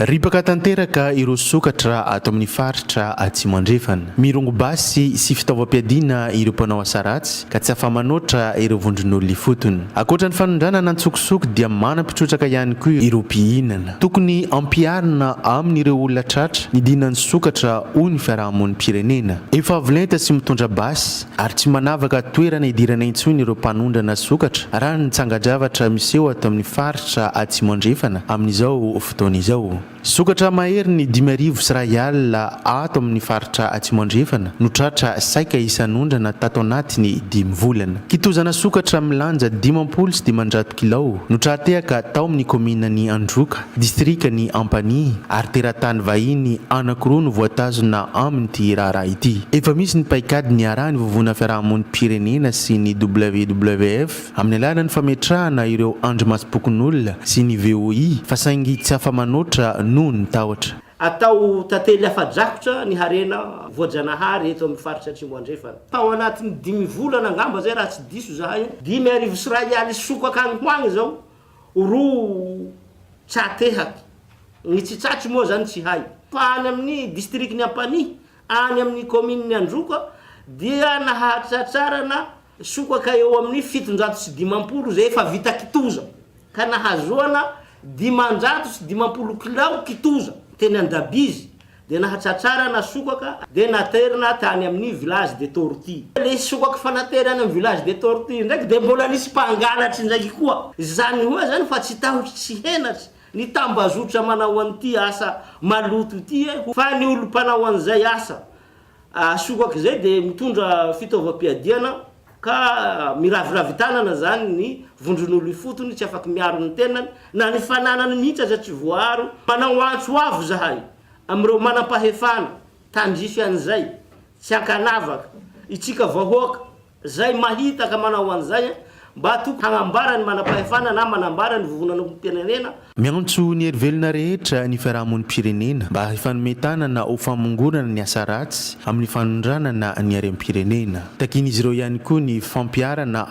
Ripaka tanteraka ireo sokatra ato amin'ny faritra atsimo andrefana. Mirongo basy sy fitaovam-piadiana ireo mpanao asa ratsy ka tsy afa-manoatra ireo vondron'olona ifotony. Ankoatra ny fanondranana antsokosoky dia manam-pitrotraka ihany koa ireo mpihinana. Tokony ampiharina amin'ireo olona tratra ny dinan'ny sokatra hoy ny fiarahamon'ny pirenena. Efa avolenta sy mitondra basy ary tsy manavaka toerana idirana intsony ireo mpanondrana sokatra raha ny tsangadravatra miseho ato amin'ny faritra atsimo andrefana amin'izao fotoana izao. Sokatra mahery ny 5,000 sy R1,000 ato amin'ny faritra atsimo andrefana no tratra saika isan'ondrana tato anatiny 5 volana. Kitozana sokatra milanja 50 sy 500 kilao no trahatehaka tao amin'ny kominany Androka, distrikany Ampani ary teratany vahiny anankiroa no voatazona amin'ity raharaha ity. Efa misy ny paikady niarahany vovona fiarahamon'ny pirenena sy ny WWF amin'ny alalan'ny fametrahana ireo andrimasom-pokon'olona sy ny VOI fa saingy tsy afa-manoatra noho ny tahotra. Atao tantely afa-drakotra ny harena voajanahary eto amin'ny faritra atsimo andrefana. Tao anatiny 5 volana angamba zay raha tsy diso zahay 5,000 sy R1,000 sokaka agny hoagny zao roa tsatehaky. Ny tsy tsatry moa zany tsy hay. Fa any amin'ny distrikny Ampani, any amin'ny commune Androka dia nahatratrarana sokaka eo amin'ny 750 zay efa vita kitoza ka nahazoana 550 kilao kitoza teny Andabizy de nahatratrarana sokaka de naterina tany amin'ny village de Tortues. Le sokaka fanaterana amin'ny village de Tortues ndraiky de mbola nisy mpangalatry ndraiky koa. Zany hoe zany fa tsy tahotry tsy henatry ny tambazotra manao an'ity asa maloto ity fa ny olo mpanao an'izay asa sokaka zay de mitondra fitaovam-piadiana ka miraviravin-tanana zany ny vondron'olo ifotony tsy afaky miaro ny tenany na ny fananany mihitsy aza tsy voaro. Manao antso avo zahay am'ireo manam-pahefana tandrify an'izay tsy ankanavaka itsika vahoaka zay mahita ka manao an'izay mba tokony hagnambara ny manam-pahefana na manambara ny vovonan'ny pirenena. Miantso ny herivelona rehetra ny fiarahamon'ny pirenena mba hifanometanana ho famongorana ny asa ratsy amin'ny fanondranana ny harem-pirenena. Takin'izy ireo ihany koa ny fampiarana